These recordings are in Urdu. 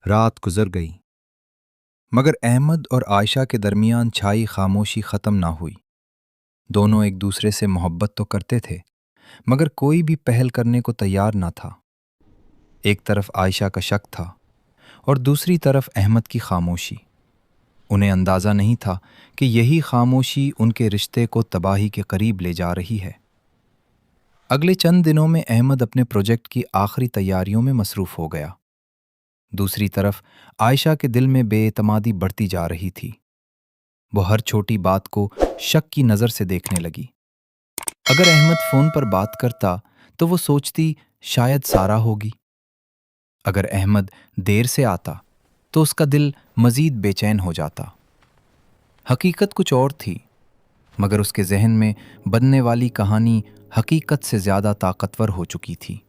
رات گزر گئی مگر احمد اور عائشہ کے درمیان چھائی خاموشی ختم نہ ہوئی۔ دونوں ایک دوسرے سے محبت تو کرتے تھے مگر کوئی بھی پہل کرنے کو تیار نہ تھا۔ ایک طرف عائشہ کا شک تھا اور دوسری طرف احمد کی خاموشی۔ انہیں اندازہ نہیں تھا کہ یہی خاموشی ان کے رشتے کو تباہی کے قریب لے جا رہی ہے۔ اگلے چند دنوں میں احمد اپنے پروجیکٹ کی آخری تیاریوں میں مصروف ہو گیا۔ دوسری طرف عائشہ کے دل میں بے اعتمادی بڑھتی جا رہی تھی۔ وہ ہر چھوٹی بات کو شک کی نظر سے دیکھنے لگی۔ اگر احمد فون پر بات کرتا تو وہ سوچتی شاید سارہ ہوگی۔ اگر احمد دیر سے آتا تو اس کا دل مزید بے چین ہو جاتا۔ حقیقت کچھ اور تھی مگر اس کے ذہن میں بننے والی کہانی حقیقت سے زیادہ طاقتور ہو چکی تھی۔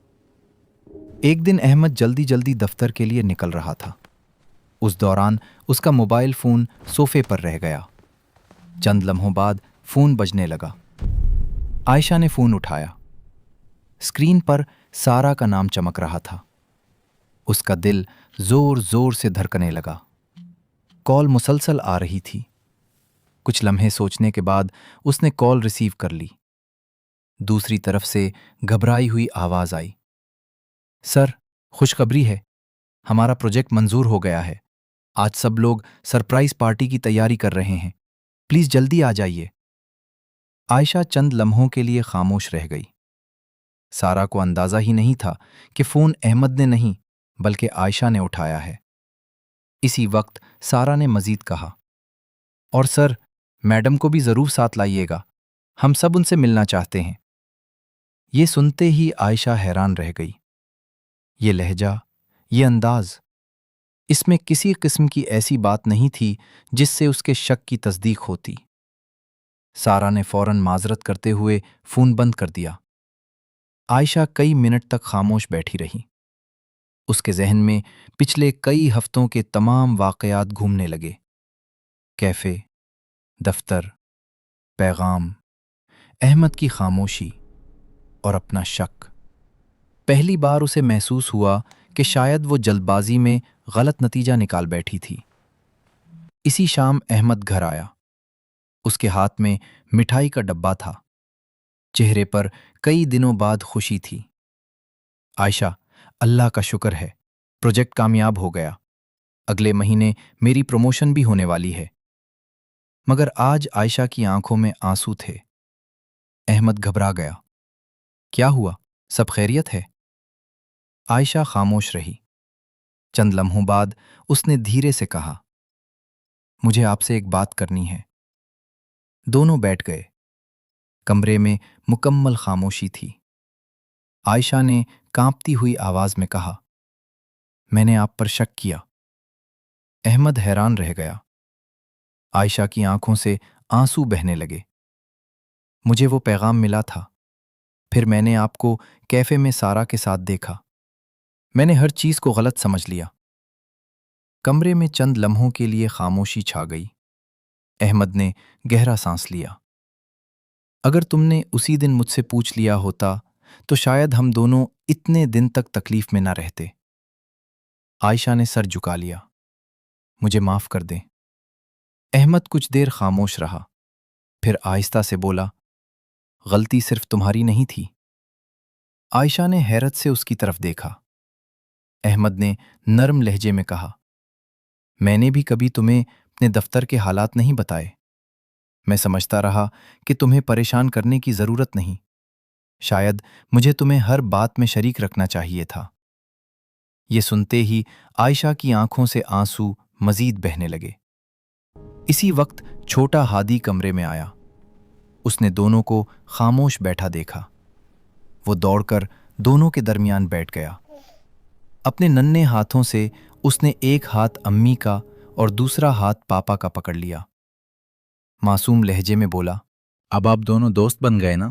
ایک دن احمد جلدی جلدی دفتر کے لیے نکل رہا تھا۔ اس دوران اس کا موبائل فون صوفے پر رہ گیا۔ چند لمحوں بعد فون بجنے لگا۔ عائشہ نے فون اٹھایا۔ اسکرین پر سارہ کا نام چمک رہا تھا۔ اس کا دل زور زور سے دھڑکنے لگا۔ کال مسلسل آ رہی تھی۔ کچھ لمحے سوچنے کے بعد اس نے کال ریسیو کر لی۔ دوسری طرف سے گھبرائی ہوئی آواز آئی۔ سر، خوشخبری ہے، ہمارا پروجیکٹ منظور ہو گیا ہے۔ آج سب لوگ سرپرائز پارٹی کی تیاری کر رہے ہیں، پلیز جلدی آ جائیے۔ عائشہ چند لمحوں کے لیے خاموش رہ گئی۔ سارہ کو اندازہ ہی نہیں تھا کہ فون احمد نے نہیں بلکہ عائشہ نے اٹھایا ہے۔ اسی وقت سارہ نے مزید کہا، اور سر، میڈم کو بھی ضرور ساتھ لائیے گا، ہم سب ان سے ملنا چاہتے ہیں۔ یہ سنتے ہی عائشہ حیران رہ گئی۔ یہ لہجہ، یہ انداز، اس میں کسی قسم کی ایسی بات نہیں تھی جس سے اس کے شک کی تصدیق ہوتی۔ سارہ نے فوراً معذرت کرتے ہوئے فون بند کر دیا۔ عائشہ کئی منٹ تک خاموش بیٹھی رہی۔ اس کے ذہن میں پچھلے کئی ہفتوں کے تمام واقعات گھومنے لگے۔ کیفے، دفتر، پیغام، احمد کی خاموشی اور اپنا شک۔ پہلی بار اسے محسوس ہوا کہ شاید وہ جلد بازی میں غلط نتیجہ نکال بیٹھی تھی۔ اسی شام احمد گھر آیا۔ اس کے ہاتھ میں مٹھائی کا ڈبہ تھا۔ چہرے پر کئی دنوں بعد خوشی تھی۔ عائشہ، اللہ کا شکر ہے، پروجیکٹ کامیاب ہو گیا۔ اگلے مہینے میری پروموشن بھی ہونے والی ہے۔ مگر آج عائشہ کی آنکھوں میں آنسو تھے۔ احمد گھبرا گیا۔ کیا ہوا؟ سب خیریت ہے؟ عائشہ خاموش رہی۔ چند لمحوں بعد اس نے دھیرے سے کہا، مجھے آپ سے ایک بات کرنی ہے۔ دونوں بیٹھ گئے۔ کمرے میں مکمل خاموشی تھی۔ عائشہ نے کانپتی ہوئی آواز میں کہا، میں نے آپ پر شک کیا۔ احمد حیران رہ گیا۔ عائشہ کی آنکھوں سے آنسو بہنے لگے۔ مجھے وہ پیغام ملا تھا، پھر میں نے آپ کو کیفے میں سارہ کے ساتھ دیکھا۔ میں نے ہر چیز کو غلط سمجھ لیا۔ کمرے میں چند لمحوں کے لیے خاموشی چھا گئی۔ احمد نے گہرا سانس لیا۔ اگر تم نے اسی دن مجھ سے پوچھ لیا ہوتا تو شاید ہم دونوں اتنے دن تک تکلیف میں نہ رہتے۔ عائشہ نے سر جھکا لیا۔ مجھے معاف کر دیں۔ احمد کچھ دیر خاموش رہا، پھر آہستہ سے بولا، غلطی صرف تمہاری نہیں تھی۔ عائشہ نے حیرت سے اس کی طرف دیکھا۔ احمد نے نرم لہجے میں کہا، میں نے بھی کبھی تمہیں اپنے دفتر کے حالات نہیں بتائے۔ میں سمجھتا رہا کہ تمہیں پریشان کرنے کی ضرورت نہیں۔ شاید مجھے تمہیں ہر بات میں شریک رکھنا چاہیے تھا۔ یہ سنتے ہی عائشہ کی آنکھوں سے آنسو مزید بہنے لگے۔ اسی وقت چھوٹا ہادی کمرے میں آیا۔ اس نے دونوں کو خاموش بیٹھا دیکھا۔ وہ دوڑ کر دونوں کے درمیان بیٹھ گیا۔ اپنے ننھے ہاتھوں سے اس نے ایک ہاتھ امی کا اور دوسرا ہاتھ پاپا کا پکڑ لیا۔ معصوم لہجے میں بولا، اب آپ دونوں دوست بن گئے نا؟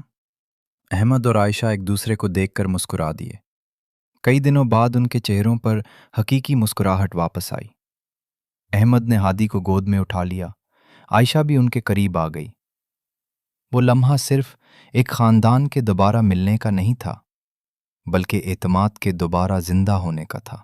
احمد اور عائشہ ایک دوسرے کو دیکھ کر مسکرا دیے۔ کئی دنوں بعد ان کے چہروں پر حقیقی مسکراہٹ واپس آئی۔ احمد نے ہادی کو گود میں اٹھا لیا۔ عائشہ بھی ان کے قریب آ گئی۔ وہ لمحہ صرف ایک خاندان کے دوبارہ ملنے کا نہیں تھا بلکہ اعتماد کے دوبارہ زندہ ہونے کا تھا۔